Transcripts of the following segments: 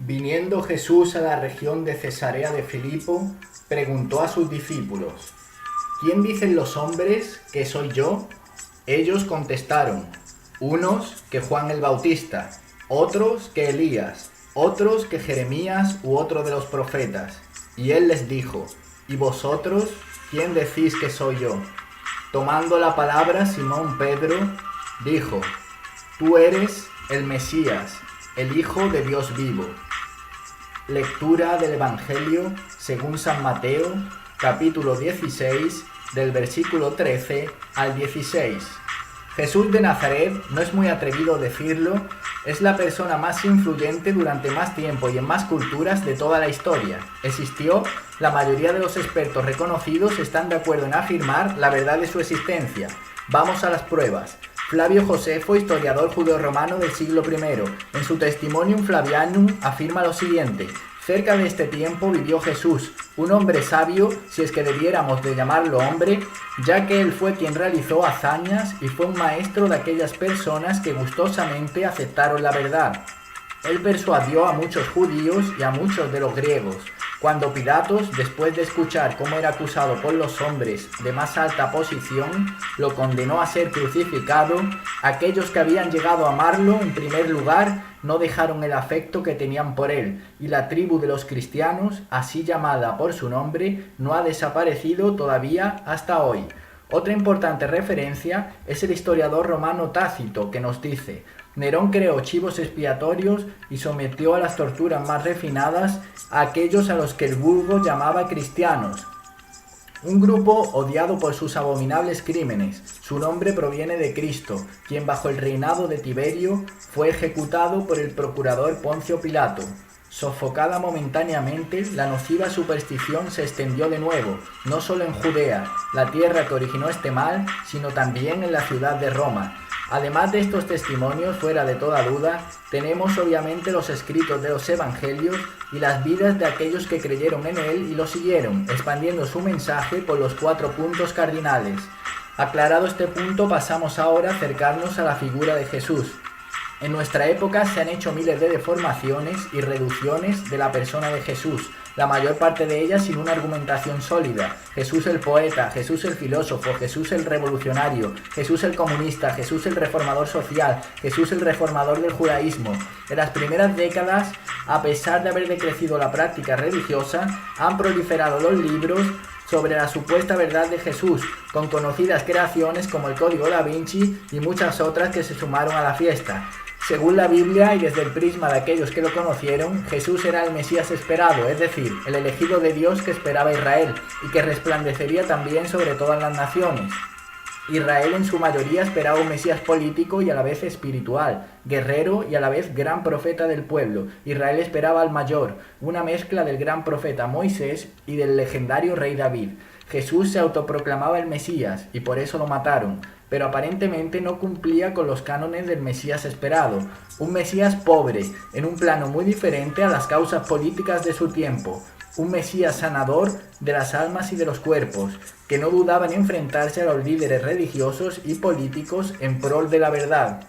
Viniendo Jesús a la región de Cesarea de Filipo, preguntó a sus discípulos: ¿Quién dicen los hombres que soy yo? Ellos contestaron: unos que Juan el Bautista, otros que Elías, otros que Jeremías u otro de los profetas. Y él les dijo: ¿Y vosotros quién decís que soy yo? Tomando la palabra, Simón Pedro dijo: Tú eres el Mesías, el Hijo de Dios vivo. Lectura del Evangelio según San Mateo, capítulo 16, del versículo 13 al 16. Jesús de Nazaret, no es muy atrevido decirlo, es la persona más influyente durante más tiempo y en más culturas de toda la historia. Existió, la mayoría de los expertos reconocidos están de acuerdo en afirmar la verdad de su existencia. Vamos a las pruebas. Flavio Josefo, historiador judeo-romano del siglo I, en su Testimonium Flavianum afirma lo siguiente: cerca de este tiempo vivió Jesús, un hombre sabio, si es que debiéramos de llamarlo hombre, ya que él fue quien realizó hazañas y fue un maestro de aquellas personas que gustosamente aceptaron la verdad. Él persuadió a muchos judíos y a muchos de los griegos. Cuando Pilatos, después de escuchar cómo era acusado por los hombres de más alta posición, lo condenó a ser crucificado, aquellos que habían llegado a amarlo en primer lugar no dejaron el afecto que tenían por él, y la tribu de los cristianos, así llamada por su nombre, no ha desaparecido todavía hasta hoy. Otra importante referencia es el historiador romano Tácito, que nos dice: Nerón creó chivos expiatorios y sometió a las torturas más refinadas a aquellos a los que el vulgo llamaba cristianos. Un grupo odiado por sus abominables crímenes. Su nombre proviene de Cristo, quien bajo el reinado de Tiberio fue ejecutado por el procurador Poncio Pilato. Sofocada momentáneamente, la nociva superstición se extendió de nuevo, no solo en Judea, la tierra que originó este mal, sino también en la ciudad de Roma. Además de estos testimonios, fuera de toda duda, tenemos obviamente los escritos de los evangelios y las vidas de aquellos que creyeron en él y lo siguieron, expandiendo su mensaje por los 4 puntos cardinales. Aclarado este punto, pasamos ahora a acercarnos a la figura de Jesús. En nuestra época se han hecho miles de deformaciones y reducciones de la persona de Jesús, la mayor parte de ellas sin una argumentación sólida. Jesús el poeta, Jesús el filósofo, Jesús el revolucionario, Jesús el comunista, Jesús el reformador social, Jesús el reformador del judaísmo. En las primeras décadas, a pesar de haber decrecido la práctica religiosa, han proliferado los libros sobre la supuesta verdad de Jesús, con conocidas creaciones como el Código Da Vinci y muchas otras que se sumaron a la fiesta. Según la Biblia y desde el prisma de aquellos que lo conocieron, Jesús era el Mesías esperado, es decir, el elegido de Dios que esperaba Israel y que resplandecería también sobre todas las naciones. Israel en su mayoría esperaba un Mesías político y a la vez espiritual, guerrero y a la vez gran profeta del pueblo. Israel esperaba al mayor, una mezcla del gran profeta Moisés y del legendario rey David. Jesús se autoproclamaba el Mesías y por eso lo mataron, pero aparentemente no cumplía con los cánones del Mesías esperado, un Mesías pobre, en un plano muy diferente a las causas políticas de su tiempo, un Mesías sanador de las almas y de los cuerpos, que no dudaba en enfrentarse a los líderes religiosos y políticos en prol de la verdad.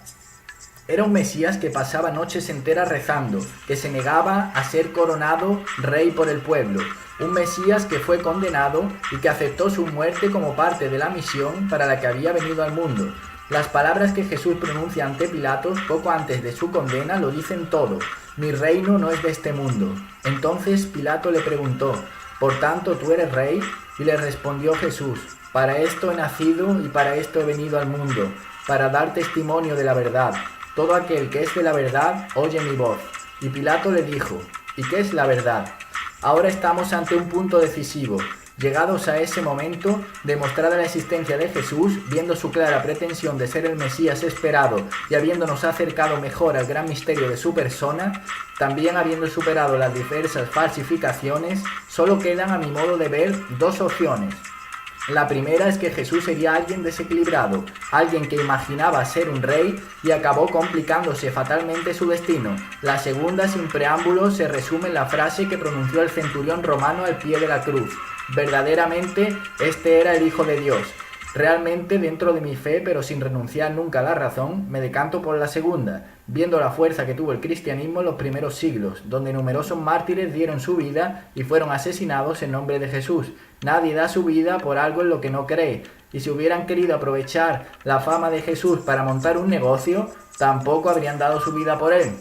Era un Mesías que pasaba noches enteras rezando, que se negaba a ser coronado rey por el pueblo. Un Mesías que fue condenado y que aceptó su muerte como parte de la misión para la que había venido al mundo. Las palabras que Jesús pronuncia ante Pilatos poco antes de su condena lo dicen todo: mi reino no es de este mundo. Entonces Pilato le preguntó: ¿por tanto tú eres rey? Y le respondió Jesús: para esto he nacido y para esto he venido al mundo, para dar testimonio de la verdad. Todo aquel que es de la verdad oye mi voz. Y Pilato le dijo: ¿y qué es la verdad? Ahora estamos ante un punto decisivo. Llegados a ese momento, demostrada la existencia de Jesús, viendo su clara pretensión de ser el Mesías esperado y habiéndonos acercado mejor al gran misterio de su persona, también habiendo superado las diversas falsificaciones, solo quedan, a mi modo de ver, 2 opciones. La primera es que Jesús sería alguien desequilibrado, alguien que imaginaba ser un rey y acabó complicándose fatalmente su destino. La segunda, sin preámbulos, se resume en la frase que pronunció el centurión romano al pie de la cruz: verdaderamente, este era el Hijo de Dios. Realmente, dentro de mi fe, pero sin renunciar nunca a la razón, me decanto por la segunda, viendo la fuerza que tuvo el cristianismo en los primeros siglos, donde numerosos mártires dieron su vida y fueron asesinados en nombre de Jesús. Nadie da su vida por algo en lo que no cree, y si hubieran querido aprovechar la fama de Jesús para montar un negocio, tampoco habrían dado su vida por él.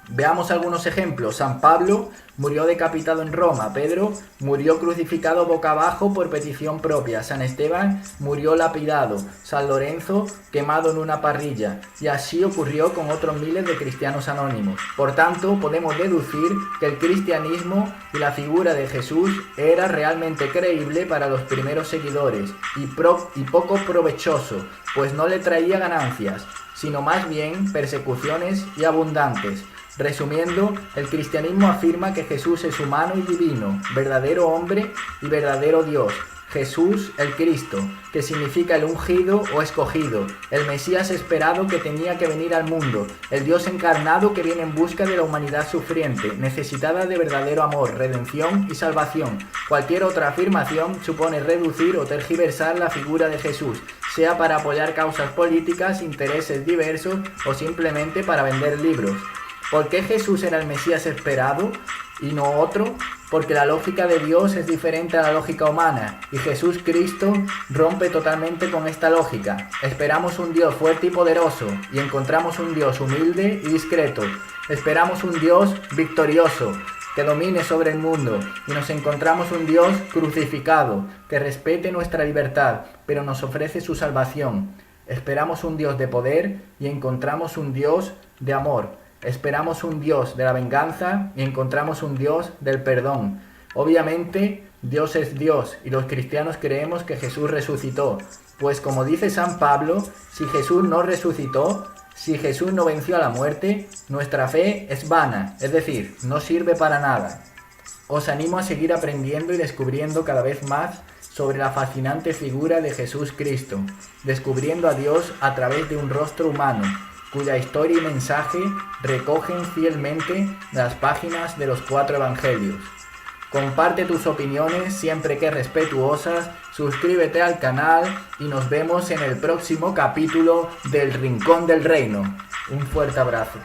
Veamos algunos ejemplos. San Pablo murió decapitado en Roma. Pedro murió crucificado boca abajo por petición propia. San Esteban murió lapidado. San Lorenzo quemado en una parrilla. Y así ocurrió con otros miles de cristianos anónimos. Por tanto, podemos deducir que el cristianismo y la figura de Jesús era realmente creíble para los primeros seguidores y poco provechoso, pues no le traía ganancias, sino más bien persecuciones y abundantes. Resumiendo, el cristianismo afirma que Jesús es humano y divino, verdadero hombre y verdadero Dios. Jesús el Cristo, que significa el ungido o escogido, el Mesías esperado que tenía que venir al mundo, el Dios encarnado que viene en busca de la humanidad sufriente, necesitada de verdadero amor, redención y salvación. Cualquier otra afirmación supone reducir o tergiversar la figura de Jesús, sea para apoyar causas políticas, intereses diversos o simplemente para vender libros. ¿Por qué Jesús era el Mesías esperado y no otro? Porque la lógica de Dios es diferente a la lógica humana y Jesús Cristo rompe totalmente con esta lógica. Esperamos un Dios fuerte y poderoso y encontramos un Dios humilde y discreto. Esperamos un Dios victorioso que domine sobre el mundo y nos encontramos un Dios crucificado que respete nuestra libertad pero nos ofrece su salvación. Esperamos un Dios de poder y encontramos un Dios de amor. Esperamos un Dios de la venganza y encontramos un Dios del perdón. Obviamente, Dios es Dios y los cristianos creemos que Jesús resucitó. Pues como dice San Pablo, si Jesús no resucitó, si Jesús no venció a la muerte, nuestra fe es vana, es decir, no sirve para nada. Os animo a seguir aprendiendo y descubriendo cada vez más sobre la fascinante figura de Jesús Cristo, descubriendo a Dios a través de un rostro humano, cuya historia y mensaje recogen fielmente las páginas de los 4 evangelios. Comparte tus opiniones siempre que respetuosas, suscríbete al canal y nos vemos en el próximo capítulo del Rincón del Reino. Un fuerte abrazo.